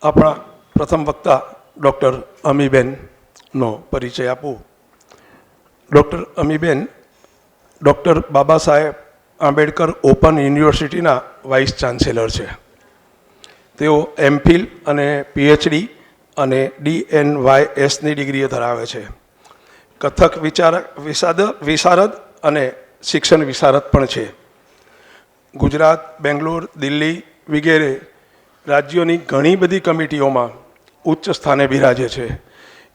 આપણા પ્રથમ વક્તા ડૉક્ટર અમીબેનનો પરિચય આપું. Doctor Amiben doctor Baba Saheb Ambedkar open યુનિવર્સિટીના વાઇસ ચાન્સેલર છે. તેઓ એમફિલ અને પીએચડી અને DNYSની ડિગ્રીઓ ધરાવે છે. કથક વિશારદ અને શિક્ષણ વિશારદ પણ છે. ગુજરાત, બેંગ્લોર, દિલ્હી વગેરે રાજ્યોની ઘણી બધી કમિટીઓમાં ઉચ્ચ સ્થાને બિરાજે છે.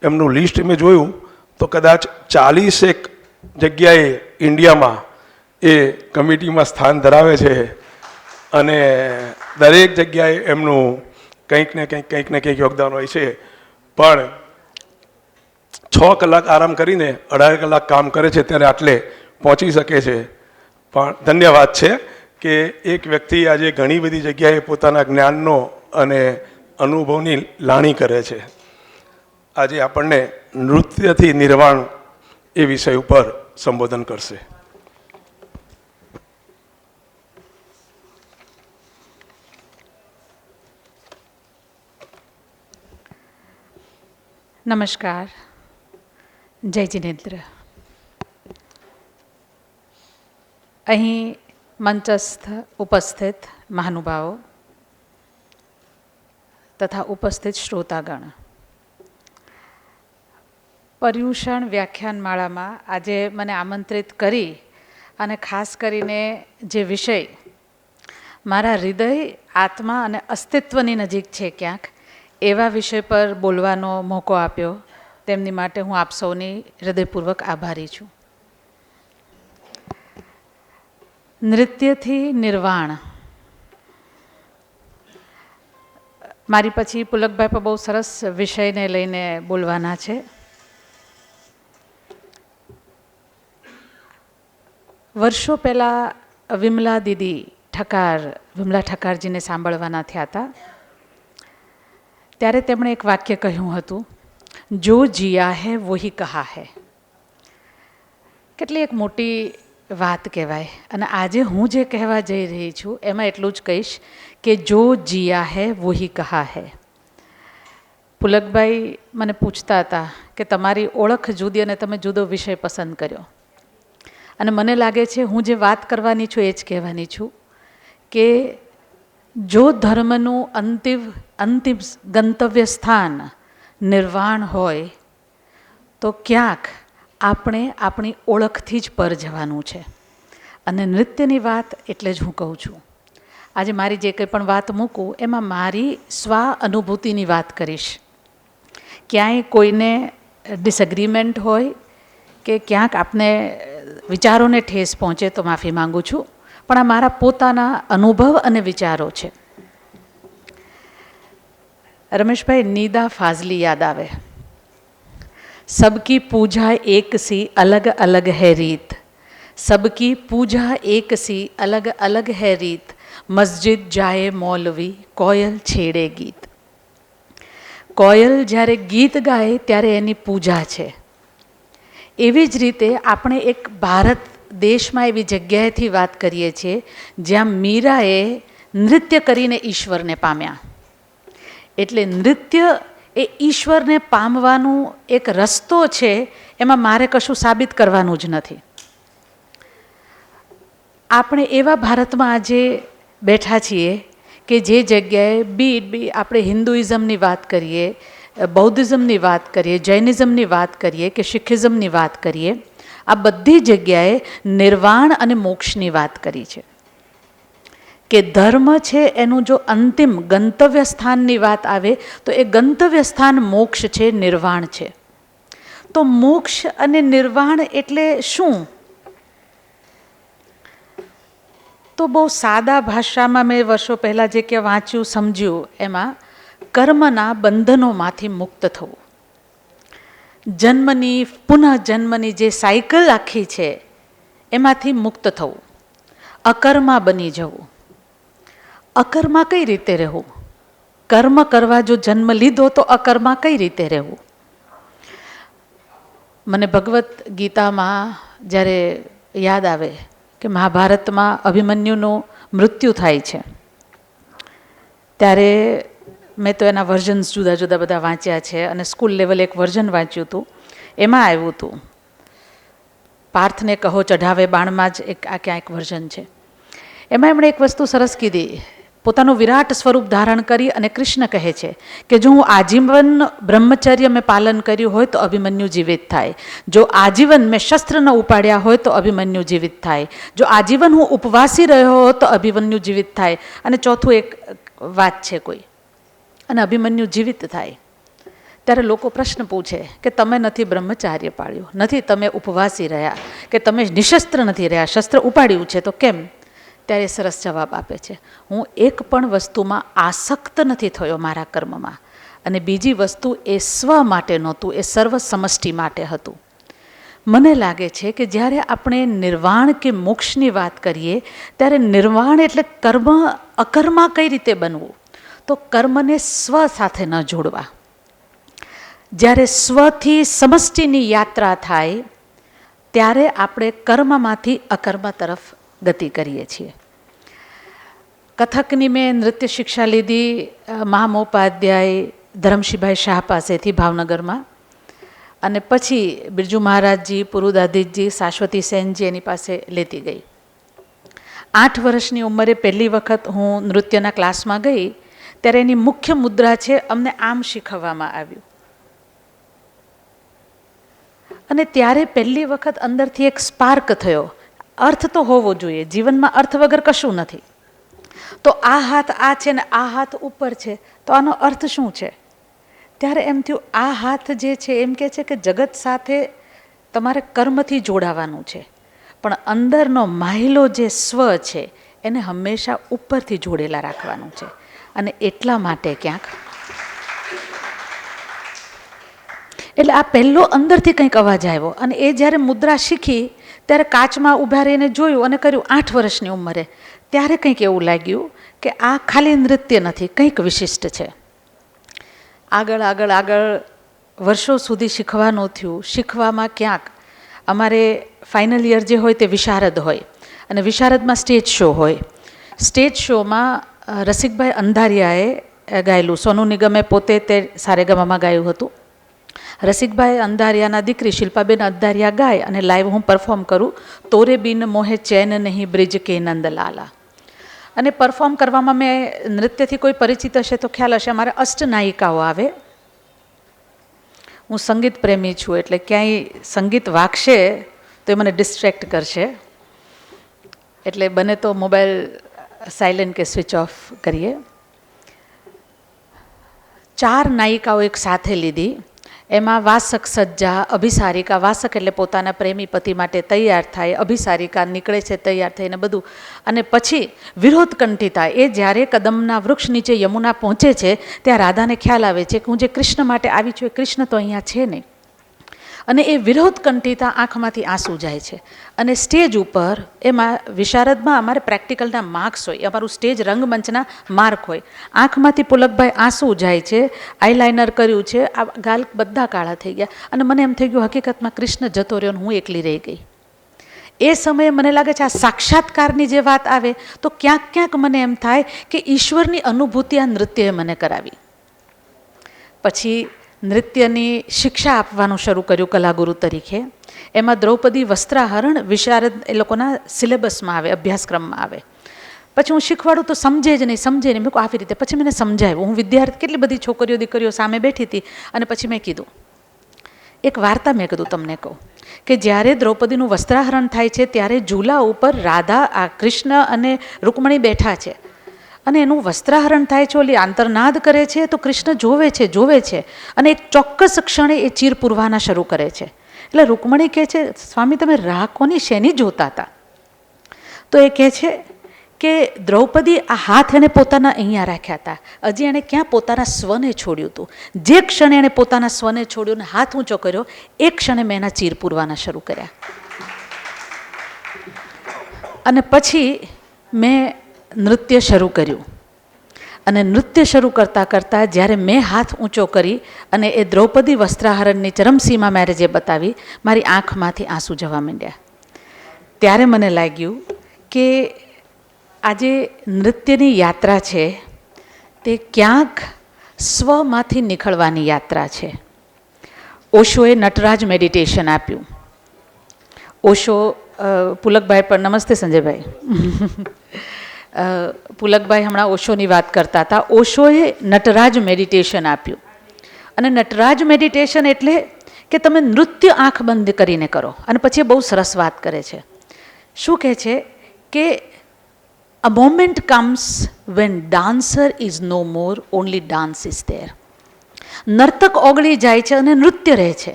એમનું લિસ્ટ મેં જોયું તો કદાચ 40 જગ્યાએ ઇન્ડિયામાં એ કમિટીમાં સ્થાન ધરાવે છે અને દરેક જગ્યાએ એમનું કંઈક ને કંઈક યોગદાન હોય છે. પણ 6 કલાક આરામ કરીને 18 કલાક કામ કરે છે ત્યારે આટલે પહોંચી શકે છે. પણ ધન્યવાદ છે કે એક વ્યક્તિ આજે ઘણી બધી જગ્યાએ પોતાના જ્ઞાનનો અને અનુભવની લાણી કરે છે. આજે આપણને નૃત્યથી નિર્વાણ એ વિષય ઉપર સંબોધન કરશે. નમસ્કાર. જય જિનેન્દ્ર. અહીં મંચસ્થ ઉપસ્થિત મહાનુભાવો તથા ઉપસ્થિત શ્રોતાગણ, પર્યુષણ વ્યાખ્યાનમાળામાં આજે મને આમંત્રિત કરી અને ખાસ કરીને જે વિષય મારા હૃદય, આત્મા અને અસ્તિત્વની નજીક છે ક્યાંક, એવા વિષય પર બોલવાનો મોકો આપ્યો, તેમની માટે હું આપ સૌની હૃદયપૂર્વક આભારી છું. નૃત્યથી નિર્વાણ. મારી પછી પુલકભાઈ પણ બહુ સરસ વિષયને લઈને બોલવાના છે. વર્ષો પહેલાં વિમલા ઠક્કરજીને સાંભળવાના થયા હતા. ત્યારે તેમણે એક વાક્ય કહ્યું હતું, જો જીયા હૈ વહી કહા હૈ. કેટલી એક મોટી વાત કહેવાય. અને આજે હું જે કહેવા જઈ રહી છું એમાં એટલું જ કહીશ કે જો જીયા હૈ વહી કહા હૈ. પુલકભાઈ મને પૂછતા હતા કે તમારી ઓળખ જુદી અને તમે જુદો વિષય પસંદ કર્યો. અને મને લાગે છે હું જે વાત કરવાની છું એ જ કહેવાની છું કે જો ધર્મનું અંતિમ ગંતવ્ય સ્થાન નિર્વાણ હોય તો ક્યાંક આપણે આપણી ઓળખથી જ પર જવાનું છે. અને નૃત્યની વાત એટલે જ હું કહું છું. આજે મારી જે કંઈ પણ વાત મૂકું એમાં મારી સ્વ અનુભૂતિની વાત કરીશ. ક્યાંય કોઈને ડિસએગ્રીમેન્ટ હોય કે ક્યાંક આપને વિચારોને ઠેસ પહોંચે તો માફી માંગુ છું, પણ આ મારા પોતાના અનુભવ અને વિચારો છે. રમેશભાઈ, નીદા ફાઝલી યાદ આવે. सबकी पूजा एक सी अलग अलग है रीत, सबकी पूजा एक सी अलग अलग है રીત, મસ્જિદ જાય મૌલવી કોયલ છેડે ગીત. કોયલ જ્યારે ગીત ગાય ત્યારે એની પૂજા છે. એવી જ રીતે આપણે એક ભારત દેશમાં એવી જગ્યાએથી વાત કરીએ છીએ જ્યાં મીરાએ નૃત્ય કરીને ઈશ્વરને પામ્યા. એટલે નૃત્ય એ ઈશ્વરને પામવાનું એક રસ્તો છે, એમાં મારે કશું સાબિત કરવાનું જ નથી. આપણે એવા ભારતમાં આજે બેઠા છીએ કે જે જગ્યાએ આપણે હિન્દુઇઝમની વાત કરીએ, બૌદ્ધિઝમની વાત કરીએ, જૈનિઝમની વાત કરીએ કે શીખિઝમની વાત કરીએ, આ બધી જગ્યાએ નિર્વાણ અને મોક્ષની વાત કરી છે. કે ધર્મ છે એનું જો અંતિમ ગંતવ્ય સ્થાનની વાત આવે તો એ ગંતવ્ય સ્થાન મોક્ષ છે, નિર્વાણ છે. તો મોક્ષ અને નિર્વાણ એટલે શું? તો બહુ સાદા ભાષામાં મેં વર્ષો પહેલાં જે કે વાંચ્યું સમજ્યું એમાં કર્મના બંધનોમાંથી મુક્ત થવું. પુનઃજન્મની જે સાયકલ આખી છે એમાંથી મુક્ત થવું, અકર્મા બની જવું. અકર્મા કઈ રીતે રહેવું? કર્મ કરવા જો જન્મ લીધો તો અકર્મા કઈ રીતે રહેવું? મને ભગવદ્ ગીતામાં જ્યારે યાદ આવે કે મહાભારતમાં અભિમન્યુનું મૃત્યુ થાય છે ત્યારે મેં તો એના વર્ઝન્સ જુદા જુદા બધા વાંચ્યા છે અને સ્કૂલ લેવલે એક વર્ઝન વાંચ્યું હતું. એમાં આવ્યું હતું, પાર્થને કહો ચઢાવે બાણમાં જ આ ક્યાં એક વર્ઝન છે. એમાં એમણે એક વસ્તુ સરસ કીધી, પોતાનું વિરાટ સ્વરૂપ ધારણ કરી અને કૃષ્ણ કહે છે કે જો હું આજીવન બ્રહ્મચર્ય મેં પાલન કર્યું હોય તો અભિમન્યુ જીવિત થાય, જો આજીવન મેં શસ્ત્ર ન ઉપાડ્યા હોય તો અભિમન્યુ જીવિત થાય, જો આજીવન હું ઉપવાસી રહ્યો હોત તો અભિમન્યુ જીવિત થાય, અને ચોથું એક વાત છે કોઈ, અને અભિમન્યુ જીવિત થાય. ત્યારે લોકો પ્રશ્ન પૂછે કે તમે નથી બ્રહ્મચાર્ય પાળ્યું, નથી તમે ઉપવાસી રહ્યા, કે તમે નિશસ્ત્ર નથી રહ્યા, શસ્ત્ર ઉપાડ્યું છે તો કેમ? ત્યારે સરસ જવાબ આપે છે, હું એક પણ વસ્તુમાં આસક્ત નથી થયો મારા કર્મમાં, અને બીજી વસ્તુ એ સ્વ માટે નહોતું, એ સર્વ સમષ્ટિ માટે હતું. મને લાગે છે કે જ્યારે આપણે નિર્વાણ કે મોક્ષની વાત કરીએ ત્યારે નિર્વાણ એટલે કર્મ અકર્મા કઈ રીતે બનવું, તો કર્મને સ્વ સાથે ન જોડવા. જ્યારે સ્વથી સમષ્ટિની યાત્રા થાય ત્યારે આપણે કર્મમાંથી અકર્મ તરફ ગતિ કરીએ છીએ. કથકની મેં નૃત્ય શિક્ષા લીધી મહામહોપાધ્યાય ધરમશીભાઈ શાહ પાસેથી ભાવનગરમાં, અને પછી બિરજુ મહારાજજી, પુરુદાદીજી, શાશ્વતી સેનજી એની પાસે લેતી ગઈ. 8 વર્ષની ઉંમરે પહેલી વખત હું નૃત્યના ક્લાસમાં ગઈ ત્યારે એની મુખ્ય મુદ્રા છે, અમને આમ શીખવવામાં આવ્યું. અને ત્યારે પહેલી વખત અંદરથી એક સ્પાર્ક થયો, અર્થ તો હોવો જોઈએ, જીવનમાં અર્થ વગર કશું નથી. તો આ હાથ આ છે ને આ હાથ ઉપર છે, તો આનો અર્થ શું છે? ત્યારે એમ થયું, આ હાથ જે છે એમ કહે છે કે જગત સાથે તમારે કર્મથી જોડાવાનું છે, પણ અંદરનો માહિલો જે સ્વ છે એને હંમેશા ઉપરથી જોડેલા રાખવાનું છે. અને એટલા માટે ક્યાંક એટલે આ પહેલો અંદરથી કંઈક અવાજ આવ્યો, અને એ જ્યારે મુદ્રા શીખી ત્યારે કાચમાં ઊભા રહીને જોયું અને કર્યું 8 વર્ષની ઉંમરે. ત્યારે કંઈક એવું લાગ્યું કે આ ખાલી નૃત્ય નથી, કંઈક વિશિષ્ટ છે. આગળ આગળ આગળ વર્ષો સુધી શીખવાનું થયું. શીખવામાં ક્યાંક અમારે ફાઇનલ યર જે હોય તે વિશારદ હોય, અને વિશારદમાં સ્ટેજ શો હોય. સ્ટેજ શોમાં રસિકભાઈ અંધારિયાએ ગાયેલું, સોનુ નિગમે પોતે તે સારેગામામાં ગાયું હતું. રસિકભાઈ અંધારિયાના દીકરી શિલ્પાબેન અંધારિયા ગાય અને લાઈવ હું પરફોર્મ કરું, તોરે બિન મોહે ચેન નહીં બ્રિજ કે નંદલાલા. અને પરફોર્મ કરવામાં મેં નૃત્યથી કોઈ પરિચિત હશે તો ખ્યાલ હશે, અમારે અષ્ટનાયિકાઓ આવે. હું સંગીત પ્રેમી છું એટલે ક્યાંય સંગીત વાગશે તો એ મને ડિસ્ટ્રેક્ટ કરશે, એટલે બને તો મોબાઈલ સાયલેન્ટ કે સ્વિચ ઓફ કરીએ. 4 નાયિકાઓ એક સાથે લીધી. એમાં વાસક સજ્જા, અભિસારિકા, વાસક એટલે પોતાના પ્રેમી પતિ માટે તૈયાર થાય, અભિસારિકા નીકળે છે તૈયાર થઈને બધું, અને પછી વિરોધ કંઠિતા, એ જ્યારે કદમના વૃક્ષ નીચે યમુના પહોંચે છે ત્યાં રાધાને ખ્યાલ આવે છે કે હું જે કૃષ્ણ માટે આવી છું એ કૃષ્ણ તો અહીંયા છે નહીં, અને એ વિરોધ કંઠિતા આંખમાંથી આંસુ જાય છે. અને સ્ટેજ ઉપર એમાં વિશારદમાં અમારે પ્રેક્ટિકલના માર્ક્સ હોય, અમારું સ્ટેજ રંગમંચના માર્ક હોય. આંખમાંથી પુલકભાઈ આંસુ જાય છે, આઈલાઇનર કર્યું છે, આ ગાલ બધા કાળા થઈ ગયા, અને મને એમ થઈ ગયું હકીકતમાં કૃષ્ણ જતો રહ્યો ને હું એકલી રહી ગઈ. એ સમયે મને લાગે છે આ સાક્ષાત્કારની જે વાત આવે તો ક્યાંક ક્યાંક મને એમ થાય કે ઈશ્વરની અનુભૂતિ આ નૃત્યએ મને કરાવી. પછી નૃત્યની શિક્ષા આપવાનું શરૂ કર્યું કલાગુરુ તરીકે. એમાં દ્રૌપદી વસ્ત્રાહરણ વિશારદ એ લોકોના સિલેબસમાં આવે, અભ્યાસક્રમમાં આવે. પછી હું શીખવાડું તો સમજે જ નહીં. મેં કહું આવી રીતે. પછી મને સમજાવ્યું. હું વિદ્યાર્થી, કેટલી બધી છોકરીઓ દીકરીઓ સામે બેઠી હતી, અને પછી મેં કીધું એક વાર્તા, મેં કીધું તમને કહું કે જ્યારે દ્રૌપદીનું વસ્ત્રાહરણ થાય છે ત્યારે ઝૂલા ઉપર રાધા, આ કૃષ્ણ અને રૂકમણી બેઠા છે, અને એનું વસ્ત્રાહરણ થાય છે, ઓલી આંતરનાદ કરે છે તો કૃષ્ણ જોવે છે, અને એક ચોક્કસ ક્ષણે એ ચીર પૂરવાના શરૂ કરે છે. એટલે રૂકમણી કહે છે, સ્વામી તમે રાહ કોની શેની જોતા હતા? તો એ કહે છે કે દ્રૌપદી આ હાથ એને પોતાના અહીંયા રાખ્યા હતા, હજી એણે ક્યાં પોતાના સ્વને છોડ્યું હતું. જે ક્ષણે એણે પોતાના સ્વને છોડ્યું ને હાથ ઊંચો કર્યો, એ ક્ષણે મેં એના ચીર પૂરવાના શરૂ કર્યા. અને પછી મેં નૃત્ય શરૂ કર્યું, અને નૃત્ય શરૂ કરતાં કરતાં જ્યારે મેં હાથ ઊંચો કરી અને એ દ્રૌપદી વસ્ત્રાહરણની ચરમસીમા મેરે જે બતાવી, મારી આંખમાંથી આંસુ જવા માંડ્યા. ત્યારે મને લાગ્યું કે આજે નૃત્યની યાત્રા છે તે ક્યાંક સ્વમાંથી નીકળવાની યાત્રા છે. ઓશોએ નટરાજ મેડિટેશન આપ્યું. ઓશો પુલકભાઈ પણ, નમસ્તે સંજયભાઈ. પુલકભાઈ હમણાં ઓશોની વાત કરતા હતા. ઓશોએ નટરાજ મેડિટેશન આપ્યું. અને નટરાજ મેડિટેશન એટલે કે તમે નૃત્ય આંખ બંધ કરીને કરો. અને પછી બહુ સરસ વાત કરે છે. શું કહે છે કે a moment comes when dancer is no more, only dance is there. નર્તક ઓગળી જાય છે અને નૃત્ય રહે છે.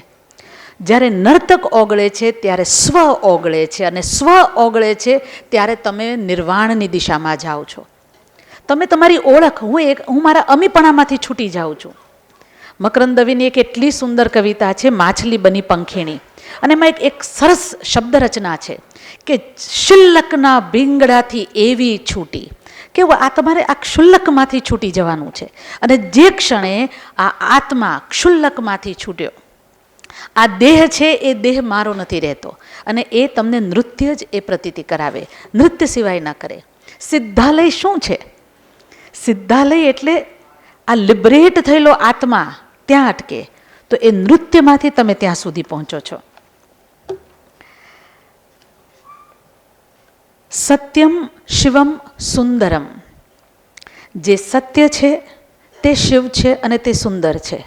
જ્યારે નર્તક ઓગળે છે ત્યારે સ્વ ઓગળે છે, અને સ્વ ઓગળે છે ત્યારે તમે નિર્વાણની દિશામાં જાઓ છો. તમે તમારી ઓળખ, હું મારા અમીપણામાંથી છૂટી જાઉં છું. મકરંદ દવેની એક એટલી સુંદર કવિતા છે, માછલી બની પંખીણી, અને એમાં એક સરસ શબ્દ રચના છે કે શુલ્લકના ભીંગડાથી એવી છૂટી, કે આ તમારે આ ક્ષુલ્લકમાંથી છૂટી જવાનું છે. અને જે ક્ષણે આ આત્મા ક્ષુલ્લકમાંથી છૂટ્યો, આ દેહ છે એ દેહ મારો નથી રહેતો, અને એ તમને નૃત્ય જ એ પ્રતીતિ કરાવે, નૃત્ય સિવાય ન કરે. સિદ્ધાલય શું છે? સિદ્ધાલય એટલે આ લિબરેટ થયેલો આત્મા ત્યાં અટકે, તો એ નૃત્યમાંથી તમે ત્યાં સુધી પહોંચો છો. સત્યમ શિવમ સુંદરમ. જે સત્ય છે તે શિવ છે અને તે સુંદર છે.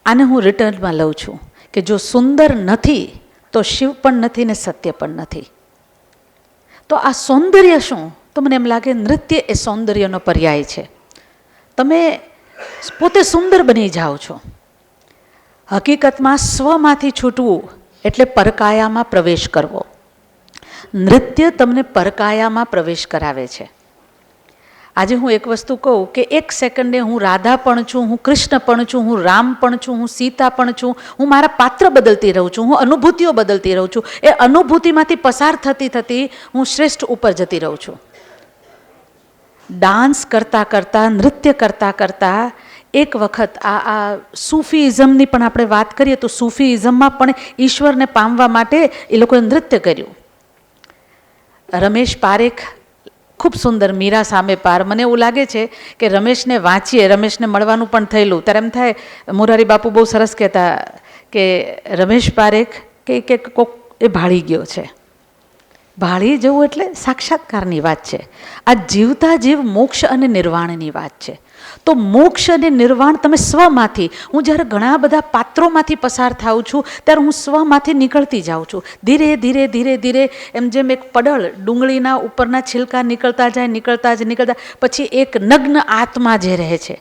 આને હું રિટર્નમાં લઉં છું કે જો સુંદર નથી તો શિવ પણ નથી ને સત્ય પણ નથી. તો આ સૌંદર્ય શું? તો મને એમ લાગે નૃત્ય એ સૌંદર્યનો પર્યાય છે. તમે પોતે સુંદર બની જાઓ છો. હકીકતમાં સ્વમાંથી છૂટવું એટલે પરકાયામાં પ્રવેશ કરવો. નૃત્ય તમને પરકાયામાં પ્રવેશ કરાવે છે. આજે હું એક વસ્તુ કહું કે એક સેકન્ડે હું રાધા પણ છું, હું કૃષ્ણ પણ છું, હું રામ પણ છું, હું સીતા પણ છું, હું મારા પાત્ર બદલતી રહું છું, હું અનુભૂતિઓ બદલતી રહું છું. એ અનુભૂતિમાંથી પસાર થતી થતી હું શ્રેષ્ઠ ઉપર જતી રહું છું. ડાન્સ કરતાં કરતાં, નૃત્ય કરતાં કરતાં એક વખત આ સૂફીઇઝમની પણ આપણે વાત કરીએ તો સૂફીઇઝમમાં પણ ઈશ્વરને પામવા માટે એ લોકોએ નૃત્ય કર્યું. રમેશ પારેખ ખૂબ સુંદર, મીરા સામે પાર. મને એવું લાગે છે કે રમેશને વાંચીએ, રમેશને મળવાનું પણ થયેલું ત્યારે એમ થાય, મોરારી બાપુ બહુ સરસ કહેતા કે રમેશ પારેખ કે કોક એ ભાળી ગયો છે. ભાળી જવું એટલે સાક્ષાત્કારની વાત છે. આ જીવતા જીવ મોક્ષ અને નિર્વાણની વાત છે. તો મોક્ષ અને નિર્વાણ તમે સ્વમાંથી, હું જ્યારે ઘણા બધા પાત્રોમાંથી પસાર થાઉં છું ત્યારે હું સ્વમાંથી નીકળતી જાઉં છું. ધીરે ધીરે ધીરે ધીરે એમ જેમ એક પડળ ડુંગળીના ઉપરના છિલકા નીકળતા જાય, પછી એક નગ્ન આત્મા જે રહે છે.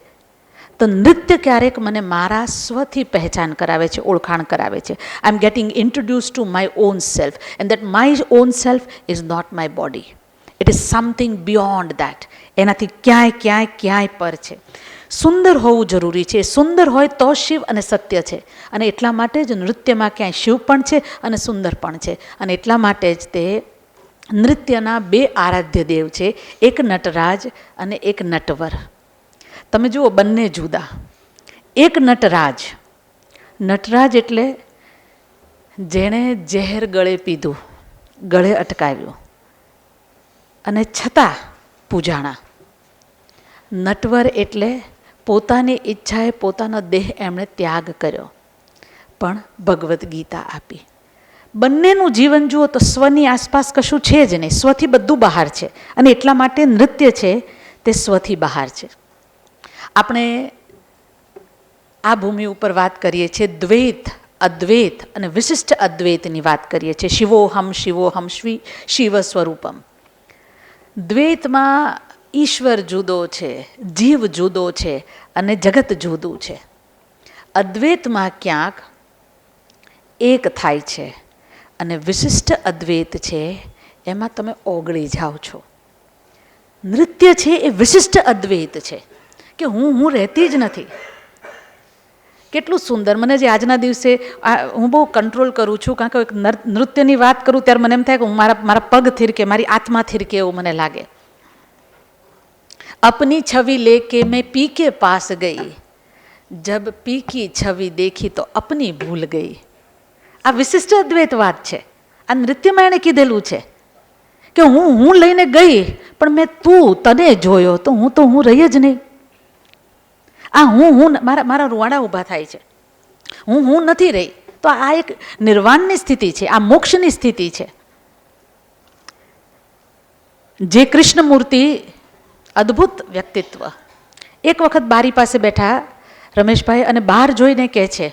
તો નૃત્ય ક્યારેક મને મારા સ્વથી પહેચાન કરાવે છે, ઓળખાણ કરાવે છે. I am getting introduce to my own self, and that my own self is not my body. It is something beyond that. એનાથી ક્યાંય પર છે. સુંદર હોવું જરૂરી છે. સુંદર હોય તો શિવ અને સત્ય છે. અને એટલા માટે જ નૃત્યમાં ક્યાંય શિવ પણ છે અને સુંદર પણ છે. અને એટલા માટે જ તે નૃત્યના બે આરાધ્ય દેવ છે, એક નટરાજ અને એક નટવર. તમે જુઓ, બંને જુદા. એક નટરાજ, નટરાજ એટલે જેણે ઝેર ગળે પીધું, ગળે અટકાવ્યું અને છતાં પૂજાણા. નટવર એટલે પોતાની ઈચ્છાએ પોતાનો દેહ એમણે ત્યાગ કર્યો, પણ ભગવદ્ ગીતા આપી. બંનેનું જીવન જુઓ તો સ્વની આસપાસ કશું છે જ નહીં, સ્વથી બધું બહાર છે. અને એટલા માટે નૃત્ય છે તે સ્વથી બહાર છે. આપણે આ ભૂમિ ઉપર વાત કરીએ છીએ દ્વૈત, અદ્વૈત અને વિશિષ્ટ અદ્વૈતની વાત કરીએ છીએ. શિવોહમ શિવ સ્વરૂપમ. દ્વૈતમાં ઈશ્વર જુદો છે, જીવ જુદો છે અને જગત જુદું છે. અદ્વૈતમાં ક્યાંક એક થાય છે, અને વિશિષ્ટ અદ્વૈત છે એમાં તમે ઓગળી જાઓ છો. નૃત્ય છે એ વિશિષ્ટ અદ્વૈત છે કે હું રહેતી જ નથી. કેટલું સુંદર. મને જે આજના દિવસે હું બહુ કંટ્રોલ કરું છું, કારણ કે નૃત્યની વાત કરું ત્યારે મને એમ થાય કે હું મારા પગ થીરકે, મારી આત્મા થીરકે એવું મને લાગે. अपनी छवि लेके मैं पी के पास गई, जब पी की छवि देखी तो अपनी भूल गई. આ વિશિષ્ટ અદ્વૈત વાત છે. આ નૃત્યમાં એણે કીધેલું છે કે હું લઈને ગઈ પણ મેં તને જોયો તો હું રહી જ નહીં. આ હું મારા રૂવાડા ઊભા થાય છે, હું નથી રહી. તો આ એક નિર્વાણની સ્થિતિ છે, આ મોક્ષની સ્થિતિ છે. જે કૃષ્ણમૂર્તિ અદ્ભુત વ્યક્તિત્વ, એક વખત બારી પાસે બેઠા રમેશભાઈ અને બહાર જોઈને કહે છે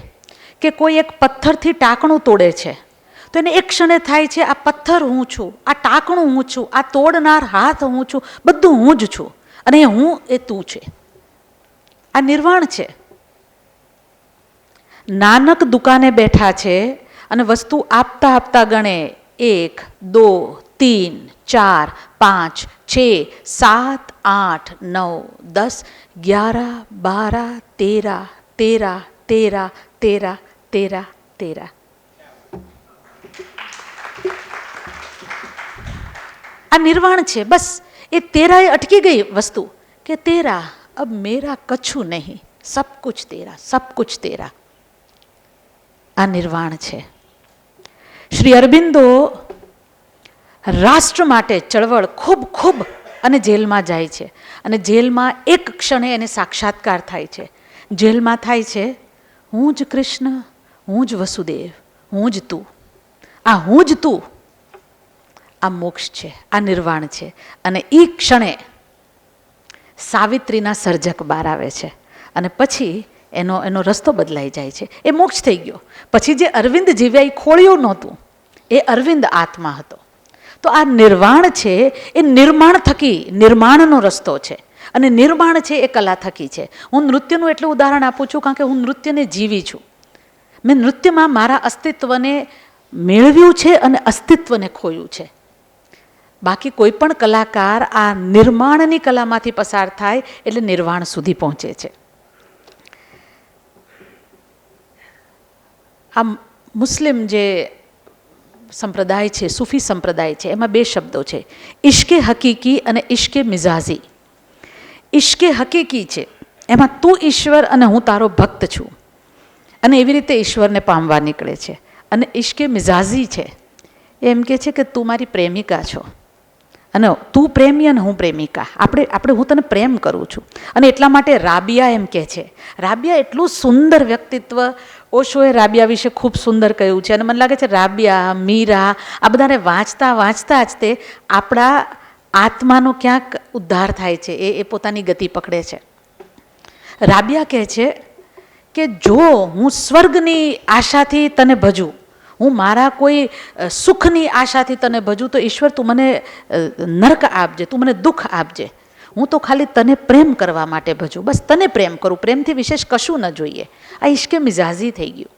કે કોઈ એક પથ્થરથી ટાંકણું તોડે છે તો એને એક ક્ષણે થાય છે આ પથ્થર હું છું, આ ટાંકણું હું છું, આ તોડનાર હાથ હું છું, બધું હું જ છું અને હું એ તું છે. આ નિર્વાણ છે. નાનક દુકાને બેઠા છે અને વસ્તુ આપતા આપતા ગણે 1 2 3 4 5 6 7 8 9 10 11 12 13 13 13 13 13 13. આ નિર્વાણ છે. બસ એ 13 એ અટકી ગઈ વસ્તુ કે 13 અબ મેરા કછું નહીં, સબ કુછ તેરા, સબ કુછ તેરા. આ નિર્વાણ છે. શ્રી અરબિંદો રાષ્ટ્ર માટે ચળવળ ખૂબ અને જેલમાં જાય છે અને જેલમાં એક ક્ષણે એને સાક્ષાત્કાર થાય છે. જેલમાં થાય છે હું જ કૃષ્ણ, હું જ વસુદેવ, હું જ તું. આ હું જ તું આ મોક્ષ છે, આ નિર્વાણ છે. અને એ ક્ષણે સાવિત્રીના સર્જક બહાર આવે છે અને પછી એનો રસ્તો બદલાઈ જાય છે. એ મોક્ષ થઈ ગયો. પછી જે અરવિંદ જીવ્યા એ ખોળ્યું નહોતું, એ અરવિંદ આત્મા હતો. તો આ નિર્વાણ છે એ નિર્માણ થકી નિર્માણનો રસ્તો છે અને નિર્માણ છે એ કલા થકી છે. હું નૃત્યનું એટલું ઉદાહરણ આપું છું કારણ કે હું નૃત્યને જીવી છું. મેં નૃત્યમાં મારા અસ્તિત્વને મેળવ્યું છે અને અસ્તિત્વને ખોયું છે. બાકી કોઈ પણ કલાકાર આ નિર્માણની કલામાંથી પસાર થાય એટલે નિર્વાણ સુધી પહોંચે છે. આ મુસ્લિમ જે સંપ્રદાય છે, સૂફી સંપ્રદાય છે, એમાં 2 શબ્દો છે, ઇશ્કે હકીકી અને ઇશ્કે મિજાજી. ઇશ્કે હકીકી છે એમાં તું ઈશ્વર અને હું તારો ભક્ત છું અને એવી રીતે ઈશ્વરને પામવા નીકળે છે. અને ઇશ્કે મિજાજી છે એમ કે છે કે તું મારી પ્રેમિકા છો અને તું પ્રેમી અને હું પ્રેમિકા, આપણે હું તને પ્રેમ કરું છું. અને એટલા માટે રાબિયા એમ કહે છે. રાબિયા એટલું સુંદર વ્યક્તિત્વ, ઓશોએ રાબિયા વિશે ખૂબ સુંદર કહ્યું છે અને મને લાગે છે રાબિયા, મીરા આ બધાને વાંચતા જ તે આપણા આત્માનો ક્યાંક ઉદ્ધાર થાય છે, એ પોતાની ગતિ પકડે છે. રાબિયા કહે છે કે જો હું સ્વર્ગની આશાથી તને ભજું, હું મારા કોઈ સુખની આશાથી તને ભજું તો ઈશ્વર તું મને નરક આપજે, તું મને દુઃખ આપજે. હું તો ખાલી તને પ્રેમ કરવા માટે ભજું, બસ તને પ્રેમ કરું, પ્રેમથી વિશેષ કશું ન જોઈએ. આ ઈશ્કે મિજાજી થઈ ગયું.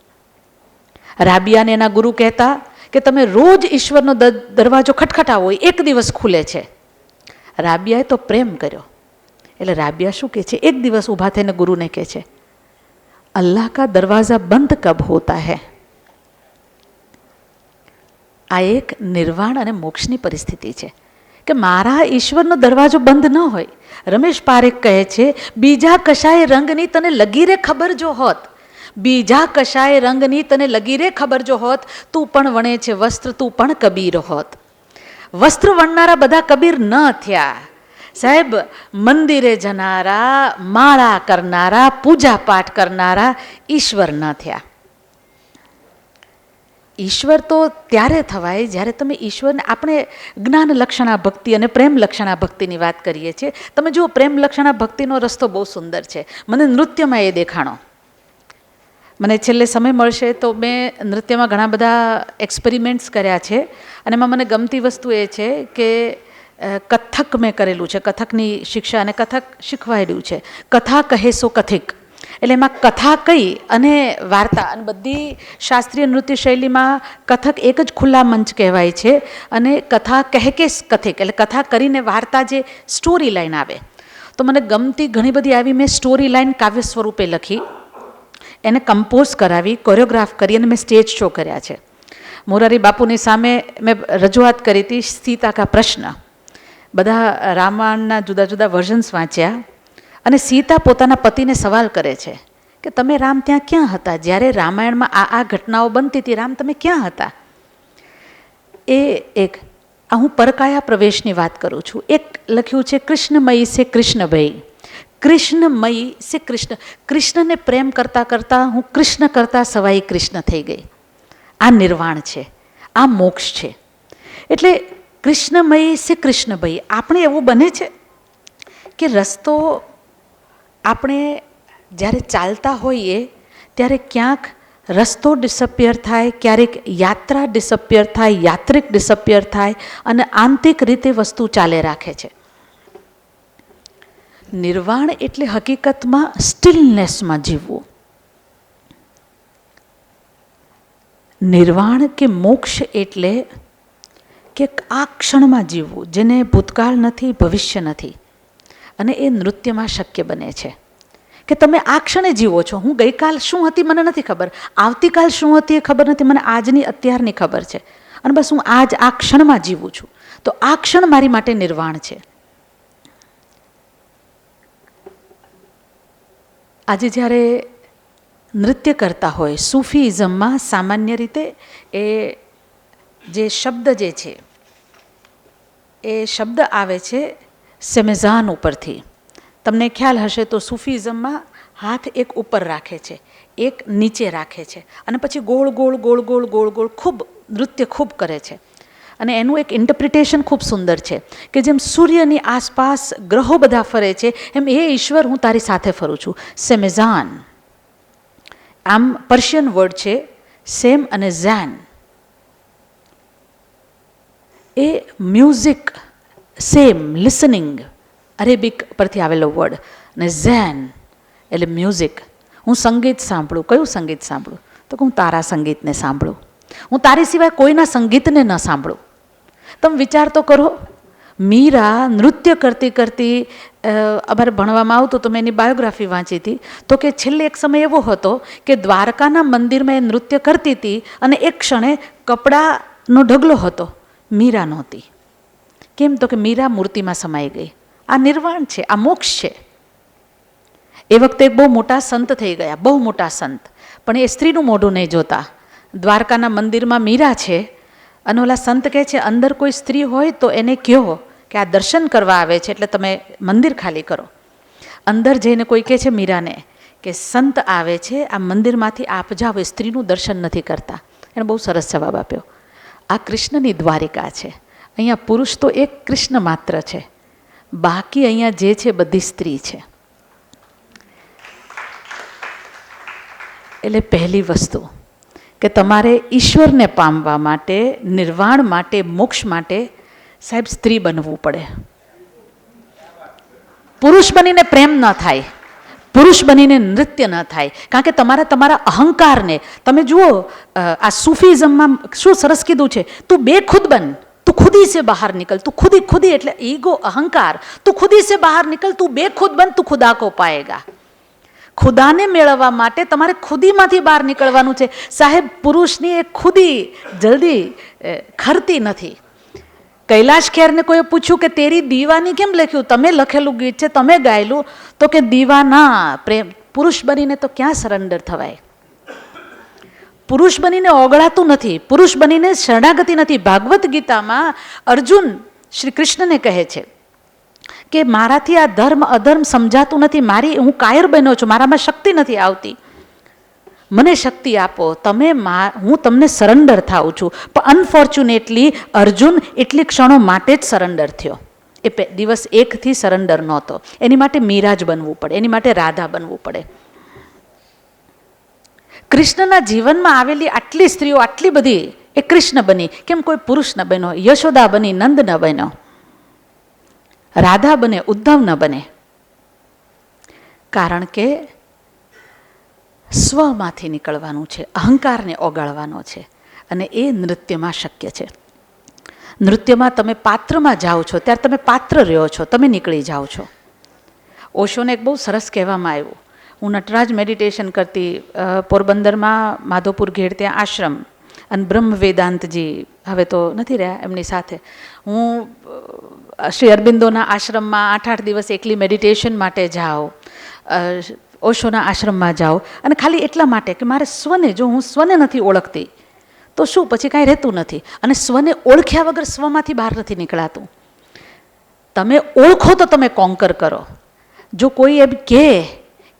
રાબિયાને એના ગુરુ કહેતા કે તમે રોજ ઈશ્વરનો દરવાજો ખટખટાવો, એક દિવસ ખુલે છે. રાબિયાએ તો પ્રેમ કર્યો એટલે રાબિયા શું કહે છે, એક દિવસ ઊભા થઈને ગુરુને કહે છે અલ્લાહ કા દરવાજા બંધ કબ હોતા હૈ. આ એક નિર્વાણ અને મોક્ષની પરિસ્થિતિ છે કે મારા ઈશ્વરનો દરવાજો બંધ ન હોય. રમેશ પારેખ કહે છે બીજા કશાય રંગની તને લગીરે ખબર જો હોત, બીજા કશાય રંગની તને લગીરે ખબર જો હોત, તું પણ વણે છે વસ્ત્ર, તું પણ કબીર હોત. વસ્ત્ર વણનારા બધા કબીર ન થયા સાહેબ. મંદિરે જનારા, માળા કરનારા, પૂજા પાઠ કરનારા ઈશ્વર ન થયા. ઈશ્વર તો ત્યારે થવાય જ્યારે તમે ઈશ્વરને, આપણે જ્ઞાન લક્ષણા ભક્તિ અને પ્રેમ લક્ષણા ભક્તિની વાત કરીએ છીએ. તમે જુઓ પ્રેમ લક્ષણા ભક્તિનો રસ્તો બહુ સુંદર છે. મને નૃત્યમાં એ દેખાણો. મને છેલ્લે સમય મળશે તો મેં નૃત્યમાં ઘણા બધા એક્સપેરિમેન્ટ્સ કર્યા છે અને એમાં મને ગમતી વસ્તુ એ છે કે કથક મેં કરેલું છે, કથકની શિક્ષા અને કથક શીખવાડ્યું છે. કથા કહે સો કથિક એટલે એમાં કથા કઈ અને વાર્તા, અને બધી શાસ્ત્રીય નૃત્ય શૈલીમાં કથક એક જ ખુલ્લા મંચ કહેવાય છે અને કથા કહે કે કથિક એટલે કથા કરીને વાર્તા જે સ્ટોરી લાઈન આવે. તો મને ગમતી ઘણી બધી આવી મેં સ્ટોરી લાઈન કાવ્ય સ્વરૂપે લખી, એને કમ્પોઝ કરાવી, કોરિયોગ્રાફ કરી અને મેં સ્ટેજ શો કર્યા છે. મોરારી બાપુની સામે મેં રજૂઆત કરી હતી સીતા કા પ્રશ્ન. બધા રામાયણના જુદા જુદા વર્ઝન્સ વાંચ્યા અને સીતા પોતાના પતિને સવાલ કરે છે કે તમે રામ ત્યાં ક્યાં હતા જ્યારે રામાયણમાં આ ઘટનાઓ બનતી હતી, રામ તમે ક્યાં હતા. એ એક હું પરકાયા પ્રવેશની વાત કરું છું. એક લખ્યું છે કૃષ્ણમયી સે કૃષ્ણભાઈ, કૃષ્ણમયી સે કૃષ્ણ, કૃષ્ણને પ્રેમ કરતાં કરતાં હું કૃષ્ણ કરતાં સવાઈ કૃષ્ણ થઈ ગઈ. આ નિર્વાણ છે, આ મોક્ષ છે. એટલે કૃષ્ણમયી સે કૃષ્ણમયી. આપણે એવું બને છે કે રસ્તો આપણે જ્યારે ચાલતા હોઈએ ત્યારે ક્યાંક રસ્તો ડિસઅપિયર થાય, ક્યારેક યાત્રા ડિસઅપિયર થાય, યાત્રિક ડિસઅપિયર થાય અને આંતરિક રીતે વસ્તુ ચાલે રાખે છે. નિર્વાણ એટલે હકીકતમાં સ્ટીલનેસમાં જીવવું. નિર્વાણ કે મોક્ષ એટલે કે આ ક્ષણમાં જીવવું, જેને ભૂતકાળ નથી, ભવિષ્ય નથી. અને એ નૃત્યમાં શક્ય બને છે કે તમે આ ક્ષણે જીવો છો. હું ગઈકાલ શું હતી મને નથી ખબર, આવતીકાલ શું હતી એ ખબર નથી, મને આજની અત્યારની ખબર છે. અને બસ હું આજ આ ક્ષણમાં જીવું છું. તો આ ક્ષણ મારી માટે નિર્વાણ છે. આજે જ્યારે નૃત્ય કરતા હોય સૂફીઇઝમમાં સામાન્ય રીતે એ જે શબ્દ જે છે એ શબ્દ આવે છે સેમેઝાન ઉપરથી. તમને ખ્યાલ હશે તો સૂફીઇઝમમાં હાથ એક ઉપર રાખે છે, એક નીચે રાખે છે અને પછી ગોળ ગોળ ગોળ ગોળ ગોળ ગોળ ખૂબ નૃત્ય ખૂબ કરે છે. અને એનું એક ઇન્ટરપ્રિટેશન ખૂબ સુંદર છે કે જેમ સૂર્યની આસપાસ ગ્રહો બધા ફરે છે એમ એ ઈશ્વર હું તારી સાથે ફરું છું. સેમેઝાન આમ પર્શિયન વર્ડ છે સેમ અને ઝેન. એ મ્યુઝિક, સેમ લિસનિંગ અરેબિક પરથી આવેલો વર્ડ, અને ઝેન એટલે મ્યુઝિક. હું સંગીત સાંભળું. કયું સંગીત સાંભળું? તો હું તારા સંગીતને સાંભળું. હું તારી સિવાય કોઈના સંગીતને ન સાંભળું. તમે વિચાર તો કરો, મીરા નૃત્ય કરતી કરતી, અમારે ભણવામાં આવતું તો મેં એની બાયોગ્રાફી વાંચી હતી, તો કે છેલ્લે એક સમય એવો હતો કે દ્વારકાના મંદિરમાં એ નૃત્ય કરતી હતી અને એક ક્ષણે કપડાનો ઢગલો હતો, મીરા નહોતી. કેમ? તો કે મીરા મૂર્તિમાં સમાઈ ગઈ. આ નિર્વાણ છે, આ મોક્ષ છે. એ વખતે એક બહુ મોટા સંત થઈ ગયા, બહુ મોટા સંત, પણ એ સ્ત્રીનું મોઢું નહીં જોતા. દ્વારકાના મંદિરમાં મીરા છે અને ઓલા સંત કહે છે અંદર કોઈ સ્ત્રી હોય તો એને કહો કે આ દર્શન કરવા આવે છે એટલે તમે મંદિર ખાલી કરો. અંદર જઈને કોઈ કહે છે મીરાને કે સંત આવે છે, આ મંદિરમાંથી આપ જાઓ, એ સ્ત્રીનું દર્શન નથી કરતા. એને બહુ સરસ જવાબ આપ્યો. આ કૃષ્ણની દ્વારિકા છે, અહીંયા પુરુષ તો એક કૃષ્ણ માત્ર છે, બાકી અહીંયા જે છે બધી સ્ત્રી છે. એટલે પહેલી વસ્તુ કે તમારે ઈશ્વરને પામવા માટે, નિર્વાણ માટે, મોક્ષ માટે સાહેબ સ્ત્રી બનવું પડે. પુરુષ બનીને પ્રેમ ન થાય, પુરુષ બનીને નૃત્ય ન થાય. કારણ કે તમારા અહંકારને તમે જુઓ, આ સૂફીઝમમાં શું સરસ કીધું છે, તું બેખુદ બન, તું ખુદી સે બહાર નિકલ. તું ખુદી એટલે ઈગો, અહંકાર. તું ખુદી સે બહાર નિકલ, તું બેખુદ બન, તું ખુદા કો પાએગા. ખુદાને મેળવવા માટે તમારે ખુદીમાંથી બહાર નીકળવાનું છે. સાહેબ પુરુષની એ ખુદી જલ્દી ખરતી નથી. કૈલાશ ખેરને કોઈએ પૂછ્યું કે તેરી દીવાની કેમ લખ્યું? તમે લખેલું ગીત છે, તમે ગાયેલું. તો કે દીવાના પ્રેમ. પુરુષ બનીને તો ક્યાં સરેન્ડર થવાય? પુરુષ બનીને ઓગળાતું નથી, પુરુષ બનીને શરણાગતિ નથી. ભાગવત ગીતામાં અર્જુન શ્રી કૃષ્ણને કહે છે કે મારાથી આ ધર્મ અધર્મ સમજાતું નથી, હું કાયર બન્યો છું, મારામાં શક્તિ નથી આવતી, મને શક્તિ આપો. હું તમને સરેન્ડર થાઉં છું. પણ અનફોર્ચ્યુનેટલી અર્જુન એટલી ક્ષણો માટે જ સરેન્ડર થયો. એ દિવસ એકથી સરેન્ડર નહોતો. એની માટે મીરા જ બનવું પડે, એની માટે રાધા બનવું પડે. કૃષ્ણના જીવનમાં આવેલી આટલી સ્ત્રીઓ, આટલી બધી, એ કૃષ્ણ બની. કેમ કોઈ પુરુષ ન બન્યો? યશોદા બની, નંદ ન બન્યો, રાધા બને, ઉદ્ધવ ન બને. કારણ કે સ્વમાંથી નીકળવાનું છે, અહંકારને ઓગાળવાનો છે, અને એ નૃત્યમાં શક્ય છે. નૃત્યમાં તમે પાત્રમાં જાઓ છો ત્યારે તમે પાત્ર રહ્યો છો, તમે નીકળી જાઓ છો. ઓશોને એક બહુ સરસ કહેવામાં આવ્યું. હું નટરાજ મેડિટેશન કરતી પોરબંદરમાં માધવપુર ઘેડ ત્યાં આશ્રમ, અને બ્રહ્મ વેદાંતજી હવે તો નથી રહ્યા એમની સાથે, હું શ્રી અરબિંદોના આશ્રમમાં 8-8 દિવસ એકલી મેડિટેશન માટે જાઉં, ઓશોના આશ્રમમાં જાઉં, અને ખાલી એટલા માટે કે મારે સ્વને, જો હું સ્વને નથી ઓળખતી તો શું, પછી કાંઈ રહેતું નથી. અને સ્વને ઓળખ્યા વગર સ્વમાંથી બહાર નથી નીકળાતું. તમે ઓળખો તો તમે કોન્કર કરો. જો કોઈ એમ કહે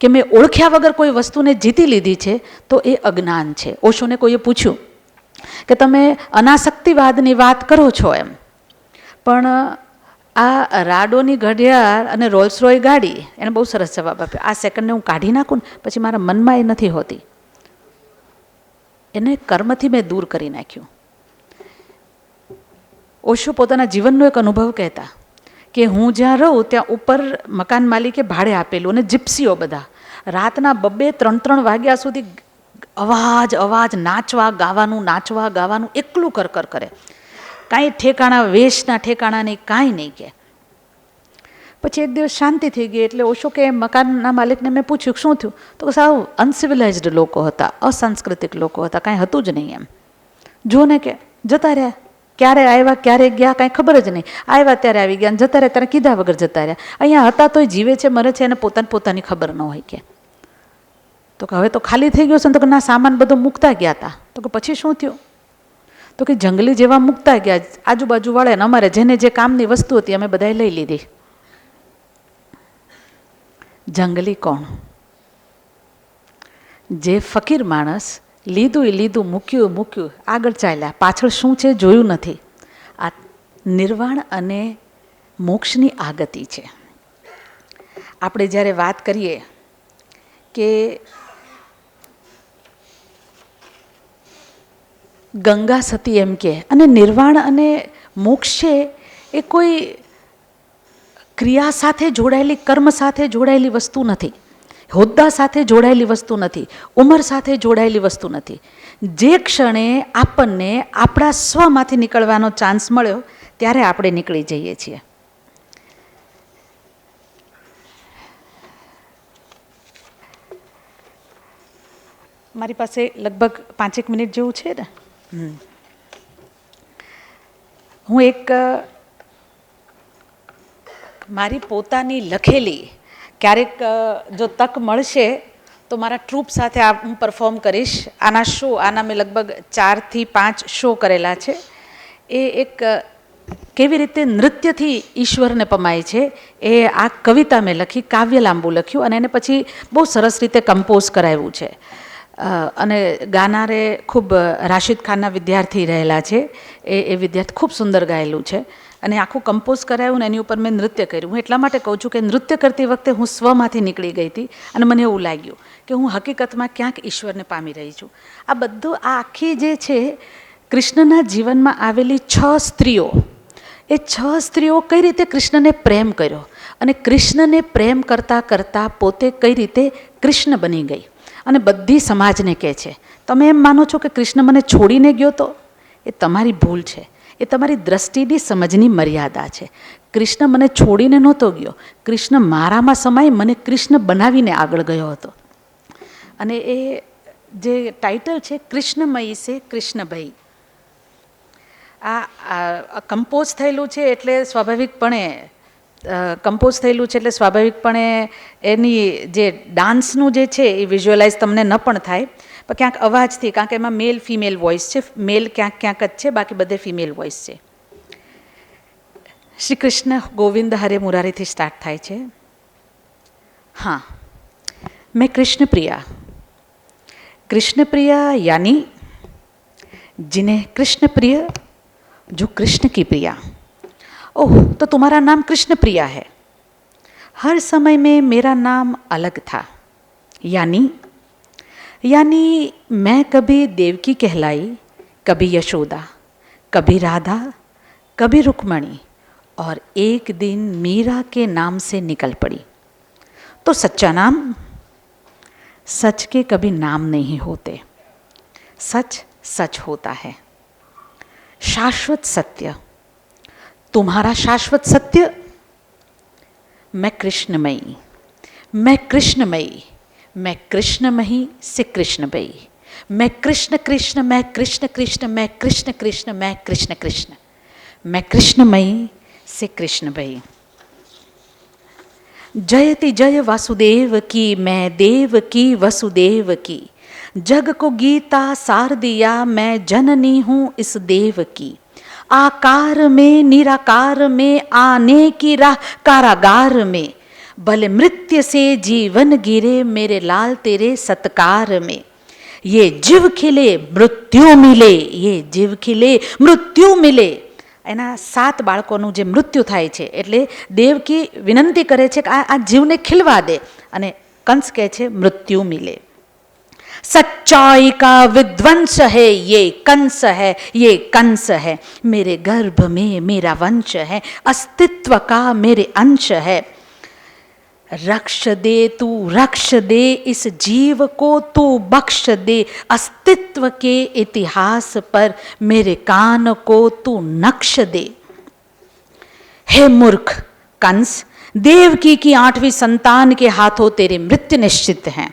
કે મેં ઓળખ્યા વગર કોઈ વસ્તુને જીતી લીધી છે તો એ અજ્ઞાન છે. ઓશોને કોઈએ પૂછ્યું કે તમે અનાસક્તિવાદની વાત કરો છો એમ, પણ આ રાડોની ઘડિયાળ અને રોલ્સ રોય ગાડી, એને બહુ સરસ જવાબ આપ્યો. આ સેકન્ડને હું કાઢી નાખું ને પછી મારા મનમાં એ નથી હોતી, એને કર્મથી મેં દૂર કરી નાખ્યું. ઓશો પોતાના જીવનનો એક અનુભવ કહેતા કે હું જ્યાં રહું ત્યાં ઉપર મકાન માલિકે ભાડે આપેલું, અને જીપ્સીઓ બધા રાતના 2-3 વાગ્યા સુધી અવાજ નાચવા ગાવાનું એકલું કર કરે. કાંઈ ઠેકાણા, વેશના ઠેકાણા નહીં, કાંઈ નહીં કે. પછી એક દિવસ શાંતિ થઈ ગઈ એટલે ઓશો કે મકાનના માલિકને મેં પૂછ્યું શું થયું, તો સાવ અનસિવિલાઇઝ્ડ લોકો હતા, અસાંસ્કૃતિક લોકો હતા, કાંઈ હતું જ નહીં એમ. જો ને કે જતા રહ્યા, ક્યારે આવ્યા ક્યારે ગયા કાંઈ ખબર જ નહીં. આવ્યા ત્યારે આવી ગયા, જતા રહ્યા ત્યારે કીધા વગર જતા રહ્યા. અહીંયા હતા તોય જીવે છે મરે છે એને પોતાની ખબર ન હોય કે. તો કે હવે તો ખાલી થઈ ગયો છે ને, તો કે ના સામાન બધો મૂકતા ગયા હતા. તો કે પછી શું થયું, તો કે જંગલી જેવા મૂકતા ગયા, આજુબાજુવાળા ને અમારે જેને જે કામની વસ્તુ હતી અમે બધાએ લઈ લીધી. જંગલી કોણ? જે ફકીર માણસ લીધું મૂક્યું આગળ ચાલ્યા, પાછળ શું છે જોયું નથી. આ નિર્વાણ અને મોક્ષની આ ગતિ છે. આપણે જ્યારે વાત કરીએ કે ગંગા સતી એમ કે, અને નિર્વાણ અને મોક્ષ છે એ કોઈ ક્રિયા સાથે જોડાયેલી, કર્મ સાથે જોડાયેલી વસ્તુ નથી, હોદ્દા સાથે જોડાયેલી વસ્તુ નથી, ઉંમર સાથે જોડાયેલી વસ્તુ નથી. જે ક્ષણે આપણને આપણા સ્વમાંથી નીકળવાનો ચાન્સ મળ્યો ત્યારે આપણે નીકળી જઈએ છીએ. મારી પાસે લગભગ 5 મિનિટ જેવું છે ને. હું એક મારી પોતાની લખેલી, ક્યારેક જો તક મળશે તો મારા ટ્રુપ સાથે હું પરફોર્મ કરીશ. આના મેં લગભગ 4 થી 5 શો કરેલા છે. એ એક કેવી રીતે નૃત્યથી ઈશ્વરને પમાય છે એ આ કવિતા મેં લખી, કાવ્ય લાંબુ લખ્યું, અને એને પછી બહુ સરસ રીતે કમ્પોઝ કરાવ્યું છે. અને ગાનારે ખૂબ રાશિદ ખાનના વિદ્યાર્થી રહેલા છે. એ વિદ્યાર્થી ખૂબ સુંદર ગાયેલું છે, અને આખું કમ્પોઝ કરાયું ને એની ઉપર મેં નૃત્ય કર્યું. હું એટલા માટે કહું છું કે નૃત્ય કરતી વખતે હું સ્વમાંથી નીકળી ગઈ હતી, અને મને એવું લાગ્યું કે હું હકીકતમાં ક્યાંક ઈશ્વરને પામી રહી છું. આ બધું, આ આખી જે છે કૃષ્ણના જીવનમાં આવેલી 6 સ્ત્રીઓ, એ 6 સ્ત્રીઓ કઈ રીતે કૃષ્ણને પ્રેમ કર્યો, અને કૃષ્ણને પ્રેમ કરતાં કરતાં પોતે કઈ રીતે કૃષ્ણ બની ગઈ. અને બધી સમાજને કહે છે, તમે એમ માનો છો કે કૃષ્ણ મને છોડીને ગયો તો એ તમારી ભૂલ છે, એ તમારી દ્રષ્ટિની સમજની મર્યાદા છે. કૃષ્ણ મને છોડીને નહોતો ગયો, કૃષ્ણ મારામાં સમાય મને કૃષ્ણ બનાવીને આગળ ગયો હતો. અને એ જે ટાઇટલ છે કૃષ્ણમયી સે કૃષ્ણભાઈ, આ કમ્પોઝ થયેલું છે એટલે સ્વાભાવિકપણે એની જે ડાન્સનું જે છે એ વિઝ્યુઅલાઇઝ તમને ન પણ થાય, પણ ક્યાંક અવાજથી, કારણ કે એમાં મેલ ફિમેલ વોઇસ છે, મેલ ક્યાંક જ છે, બાકી બધે ફિમેલ વોઇસ છે. શ્રી કૃષ્ણ ગોવિંદ હરે મુરારીથી સ્ટાર્ટ થાય છે. हाँ, मैं कृष्ण प्रिया यानी जिन्हें कृष्ण प्रिय, जो कृष्ण की प्रिया. ओह, तो तुम्हारा नाम कृष्ण प्रिया है. हर समय में मेरा नाम अलग था. यानी मैं कभी देवकी कहलाई, कभी यशोदा, कभी राधा, कभी रुक्मणी, और एक दिन मीरा के नाम से निकल पड़ी. तो सच्चा नाम, सच के कभी नाम नहीं होते, सच सच होता है. शाश्वत सत्य, तुम्हारा शाश्वत सत्य, मैं कृष्णमयी, मैं कृष्णमयी से कृष्णमयी, मैं कृष्ण कृष्ण, मैं कृष्ण कृष्ण, मैं कृष्ण कृष्ण, मैं कृष्ण कृष्ण, मैं कृष्णमयी से कृष्णमयी. जयति जय वासुदेव की, मैं देव की वसुदेव की, जग को गीता सार दिया, मैं जननी हूँ इस देव की. आकार में निराकार में, आने की राह कारागार में, भले मृत्यु से जीवन गिरे मेरे लाल तेरे सत्कार में, ये जीव खिले मृत्यु मिले, ये जीव खिले मृत्यु मिले. એના 7 બાળકોનું જે મૃત્યુ થાય છે એટલે દેવકી વિનંતી કરે છે કે આ જીવને ખીલવા દે, અને કંસ કહે છે મૃત્યુ મિલે. सच्चाई का विध्वंस है ये कंस है, ये कंस है, मेरे गर्भ में मेरा वंश है, अस्तित्व का मेरे अंश है. रक्ष दे तू रक्ष दे इस जीव को तू बख्श दे, अस्तित्व के इतिहास पर मेरे कान को तू नक्श दे. हे मूर्ख कंस, देवकी की 8वीं संतान के हाथों तेरे मृत्यु निश्चित हैं.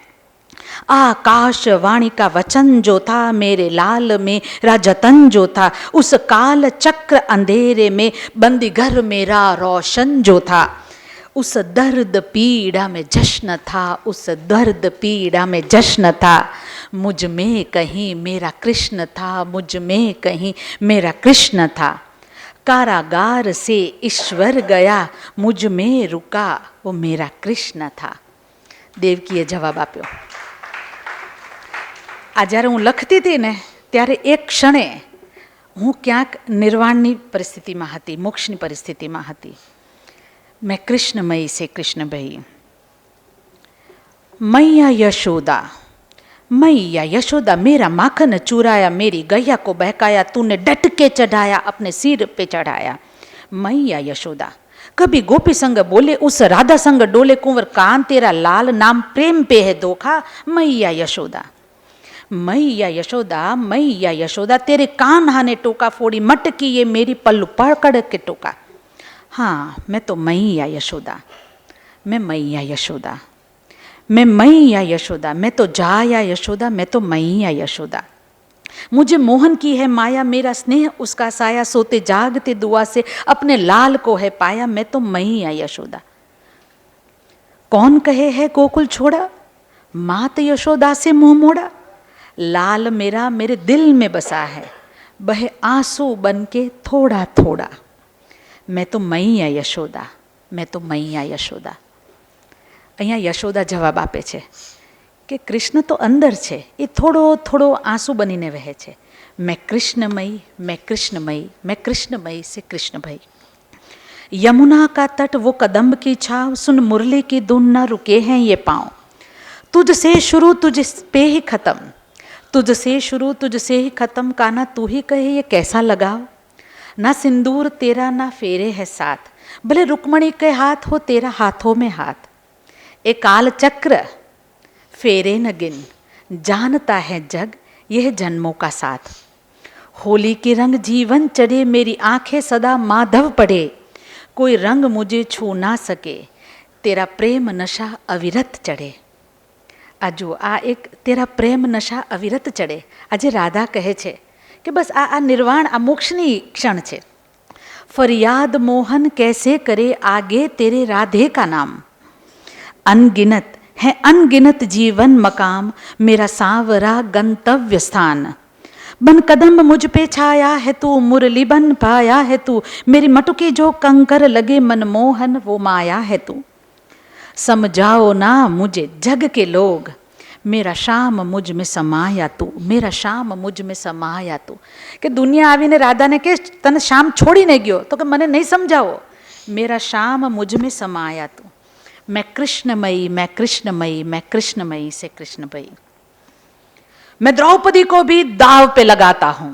आकाशवाणी का वचन जो था मेरे लाल में राजतन जो था, उस काल चक्र अंधेरे में बंदी घर मेरा रोशन जो था. उस दर्द पीड़ा में जश्न था, उस दर्द पीड़ा में जश्न था. मुझ में कहीं मेरा कृष्ण था, मुझ में कहीं मेरा कृष्ण था. कारागार से ईश्वर गया, मुझ में रुका वो मेरा कृष्ण था. દેવકીએ જવાબ આપ્યો. આ જ્યારે હું લખતી હતી ને ત્યારે એક ક્ષણે હું ક્યાંક નિર્વાણની પરિસ્થિતિમાં હતી, મોક્ષની પરિસ્થિતિમાં હતી. मैं कृष्णमयी से कृष्ण भई. मैया यशोदा, मैया यशोदा मेरा माखन चुराया, मेरी गैया को बहकाया, तूने डट के चढ़ाया, अपने सिर पे चढ़ाया. मैया यशोदा कभी गोपी संग बोले, उस राधा संग डोले, कुंवर कान तेरा लाल, नाम प्रेम पे है धोखा. मैया यशोदा, मैया यशोदा, मैया यशोदा तेरे कान हाने टोका फोड़ी, मटकी ये मेरी पल्लू पकड़ के टोका. हाँ मैं तो मैया यशोदा, मैं मैया यशोदा, मैं मैया यशोदा, मैं तो जाया यशोदा, मैं तो मैया यशोदा. मुझे मोहन की है माया, मेरा स्नेह उसका साया, सोते जागते दुआ से अपने लाल को है पाया. मैं तो मैया यशोदा. कौन कहे है गोकुल छोड़ा, मात यशोदा से मुंह मोड़ा. लाल मेरा मेरे दिल में बसा है, बहे आंसू बन के थोड़ा थोड़ा. मैं तो मैया यशोदा, मैं तो मैया यशोदा. અહીંયા યશોદા જવાબ આપે છે કે કૃષ્ણ તો અંદર છે, એ થોડો થોડો આંસુ બનીને વહે છે. मैं कृष्णमयी, मैं कृष्णमयी, मैं कृष्णमयी से कृष्ण भई. यमुना का तट वो कदम्ब की छाव, सुन मुरली की धुन न रुके हैं ये पाँव. तुझसे शुरू तुझ पे ही खत्म, तुझसे शुरू तुझसे ही खत्म. कान्हा तू ही कहे ये कैसा लगाव, ना सिंदूर तेरा ना फेरे है साथ, भले रुक्मणी के हाथ हो तेरा हाथों में हाथ. ए काल चक्र फेरे न गिन, जानता है जग यह जन्मों का साथ. होली के रंग जीवन चढ़े, मेरी आंखें सदा माधव पढ़े. कोई रंग मुझे छू ना सके, तेरा प्रेम नशा अविरत चढ़े. आ जो आ एक तेरा प्रेम नशा अविरत चढ़े. આજે રાધા કહે છે કે બસ આ નિર્વાણ, આ મોક્ષની ક્ષણ છે. फरियाद मोहन कैसे करे आगे तेरे राधे का नाम. अनगिनत है अनगिनत जीवन मकाम, मेरा सांवरा गंतव्य स्थान. बन कदम मुझ पे छाया है तू, मुरली बन पाया है तू. मेरी मटुकी जो कंकर लगे मनमोहन वो माया है तू. समझाओ ना मुझे जग के लोग, मेरा श्याम मुझ में समाया तू, मेरा श्याम मुझ में समाया तू. કે દુનિયા આવીને રાધાને કે તને શ્યામ છોડીને ગયો, તો કે મને નહીં સમજાવો. मेरा श्याम मुझ में समाया तू. मैं कृष्णमयी, मैं कृष्णमयी, मैं कृष्णमयी से कृष्ण भई. मैं द्रौपदी को भी दाव पे लगाता हूँ.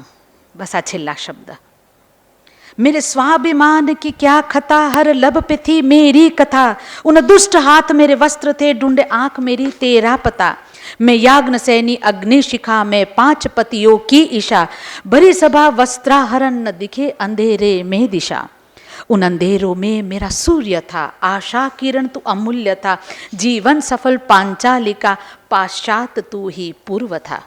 बस आ છેલ્લા शब्द. मेरे स्वाभिमान की क्या खता, हर लब पे थी मेरी कथा. उन दुष्ट हाथ मेरे वस्त्र थे, ढूंढे आंख मेरी तेरा पता. मैं याग्न सैनी अग्नि शिखा में 5 पतियों की ईशा. भरी सभा वस्त्राहरण न दिखे अंधेरे में दिशा. उन अंधेरों में मेरा सूर्य था, आशा किरण तू अमूल्य था. जीवन सफल पांचालिका, पाश्चात तू ही पूर्व था.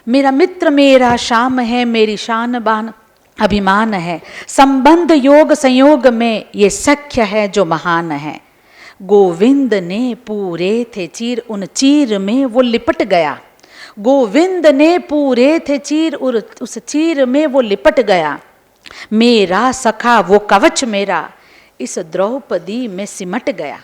मेरा मित्र मेरा श्याम है, मेरी शान बान अभिमान है. संबंध योग संयोग में ये सख्य है जो महान है. गोविंद ने पूरे थे चीर, उन चीर में वो लिपट गया. गोविंद ने पूरे थे चीर, उस चीर में वो लिपट गया. मेरा सखा वो कवच मेरा, इस द्रौपदी में सिमट गया.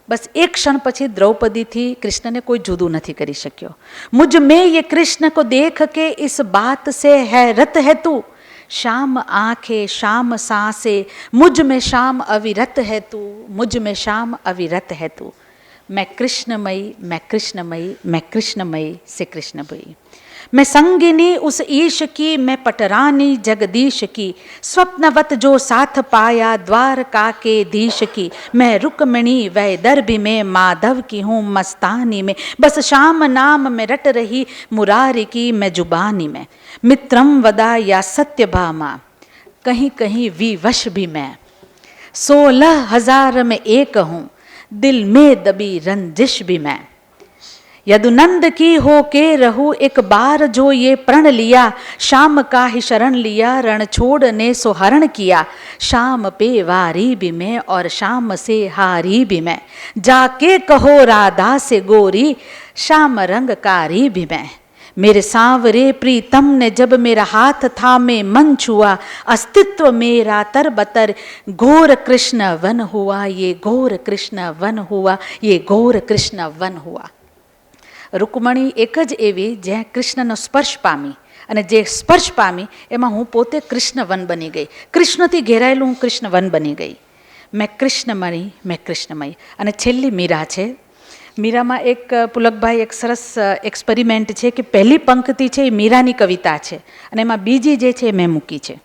બસ એક ક્ષણ પછી દ્રૌપદીથી કૃષ્ણને કોઈ જુદું નથી કરી શક્યો. મુझ में ये कृष्ण को देख के इस बात से हैरत है तू, शाम आंखें शाम सांसें मुझ में शाम अविरत है तू, मुझ में शाम अविरत है तू. मैं कृष्णमयी मैं कृष्णमयी मैं कृष्णमयी से कृष्णमयी. मैं संगिनी उस ईश की मैं पटरानी जगदीश की, स्वप्नवत जो साथ पाया द्वारका के धीश की. मैं रुक्मिणी वैदर्भी में माधव की हूँ मस्तानी में, बस श्याम नाम में रट रही मुरारी की मैं जुबानी में. मित्रम वदा या सत्यभामा कहीं कहीं विवश भी मैं, 16,000 में एक हूँ दिल में दबी रंजिश भी मैं. यदुनंद की हो के रहूं एक बार जो ये प्रण लिया, शाम का ही शरण लिया रण छोड़ने सो हरण किया. शाम पे वारी भी मैं और शाम से हारी भी मैं, जाके कहो राधा से गोरी शाम रंगकारी भी मैं. मेरे सांवरे प्रीतम ने जब मेरा हाथ थामे मन छुआ, अस्तित्व मेरा तरबतर घोर कृष्ण वन हुआ, ये घोर कृष्ण वन हुआ, ये घोर कृष्ण वन हुआ. રૂકમણી એક જ એવી જ્યાં કૃષ્ણનો સ્પર્શ પામી, અને જે સ્પર્શ પામી એમાં હું પોતે કૃષ્ણવન બની ગઈ. કૃષ્ણથી ઘેરાયેલું હું કૃષ્ણવન બની ગઈ. મેં કૃષ્ણમણી મેં કૃષ્ણમયી. અને છેલ્લી મીરા છે. મીરામાં એક પુલકભાઈ એક સરસ એક્સપેરિમેન્ટ છે કે પહેલી પંક્તિ છે એ મીરાની કવિતા છે, અને એમાં બીજી જે છે એ મેં મૂકી છે.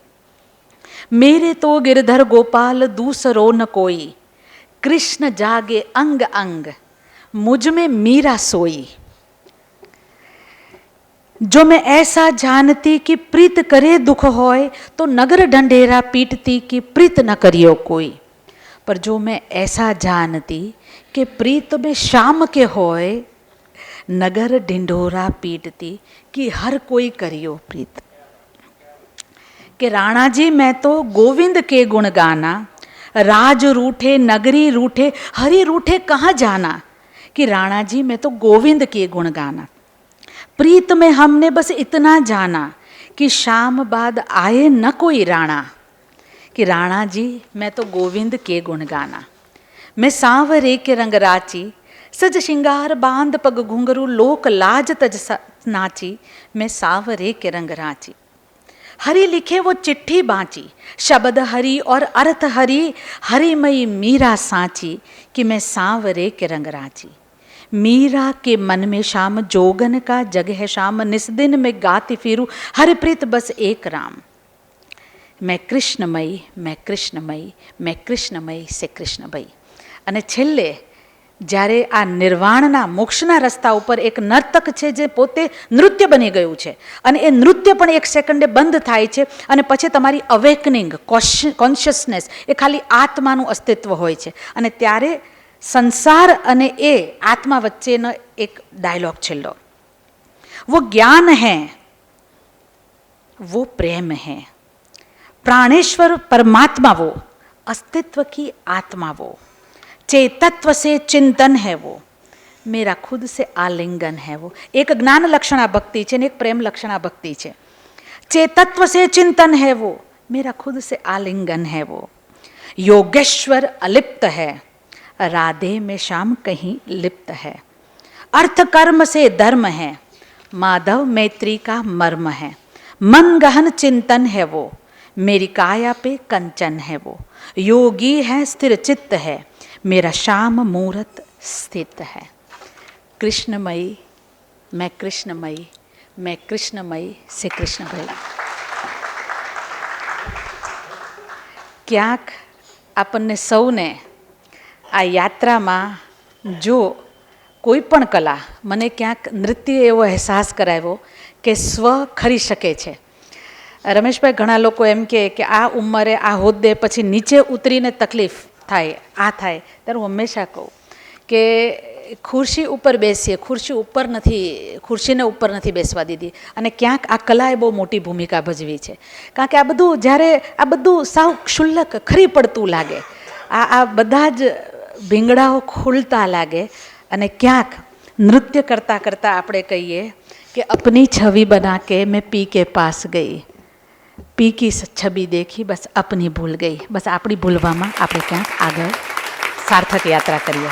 મેરે તો गिरधर गोपाल दूसरो न कोई, कृष्ण जागे अंग अंग मुझ में मीरा सोई. जो मैं ऐसा जानती कि प्रीत करे दुख होय, तो नगर ढंढेरा पीटती कि प्रीत न करियो कोई. पर जो मैं ऐसा जानती कि प्रीत में शाम के होय, नगर ढिंढोरा पीटती कि हर कोई करियो प्रीत. कि राणा जी मैं तो गोविंद के गुण गाना, राज रूठे नगरी रूठे हरि रूठे कहाँ जाना. कि राणा जी मैं तो गोविंद के गुण गाना, प्रीत में हमने बस इतना जाना कि शाम बाद आए न कोई राणा. कि राणा जी मैं तो गोविंद के गुण गाना. मैं सांवरे के रंग राची, सज श्रृंगार बांध पग घुंघरू लोक लाज तज नाची. मैं सांवरे के रंग राची. हरि लिखे वो चिट्ठी बाँची, शब्द हरि और अर्थ हरि, हरिमयी मीरा सांची. कि मैं सांवरे के रंग राची. मीरा के मन में शाम जोगन का जग है शाम, निस दिन में गाती फिरू हरि प्रीत बस एक राम. मैं कृष्णमयी मैं कृष्णमयी मैं कृष्णमयी से कृष्णमयी. અને છેલ્લે જ્યારે આ નિર્વાણના મોક્ષના રસ્તા ઉપર એક નર્તક છે જે પોતે નૃત્ય બની ગયું છે, અને એ નૃત્ય પણ એક સેકન્ડે બંધ થાય છે, અને પછી તમારી અવેકનિંગ કોન્શિયસનેસ એ ખાલી આત્માનું અસ્તિત્વ હોય છે. અને ત્યારે संसार अने ए आत्मा वच्चेनो एक डायलॉग छेल्लो, वो ज्ञान है वो प्रेम है, प्राणेश्वर परमात्मा वो अस्तित्व की आत्मा वो, चेतत्व से चिंतन है वो, मेरा खुद से आलिंगन है वो. एक ज्ञान लक्षणा भक्ति है, एक प्रेम लक्षणा भक्ति है. चेतत्व से चिंतन है वो, मेरा खुद से आलिंगन है वो. योगेश्वर अलिप्त है, राधे में श्याम कहीं लिप्त है. अर्थ कर्म से धर्म है, माधव मैत्री का मर्म है. मन गहन चिंतन है वो, मेरी काया पे कंचन है वो. योगी है स्थिर चित्त है, मेरा श्याम मूर्त स्थित है. कृष्णमयी मैं कृष्णमयी मैं कृष्णमयी से कृष्णमयी. ક્યાંક આપણને સૌને આ યાત્રામાં જો કોઈ પણ કલા, મને ક્યાંક નૃત્ય એવો અહેસાસ કરાવ્યો કે સ્વ ખરી શકે છે. રમેશભાઈ ઘણા લોકો એમ કહે કે આ ઉંમરે આ હોદ્દે પછી નીચે ઉતરીને તકલીફ થાય, આ થાય. ત્યારે હું હંમેશા કહું કે ખુરશી ઉપર બેસીએ, ખુરશી ઉપર નથી, ખુરશીને ઉપર નથી બેસવા દીધી. અને ક્યાંક આ કલાએ બહુ મોટી ભૂમિકા ભજવી છે. કારણ કે આ બધું જ્યારે આ બધું સાવ ક્ષુલ્લક ખરી પડતું લાગે, આ બધા જ ભીંગડાઓ ખુલતા લાગે, અને ક્યાંક નૃત્ય કરતાં કરતાં આપણે કહીએ કે અપની છવી બના કે મેં પી કે પાસ ગઈ. પી કી છબી દેખી બસ અપની ભૂલ ગઈ. બસ આપણી ભૂલવામાં આપણે ક્યાંક આગળ સાર્થક યાત્રા કરીએ.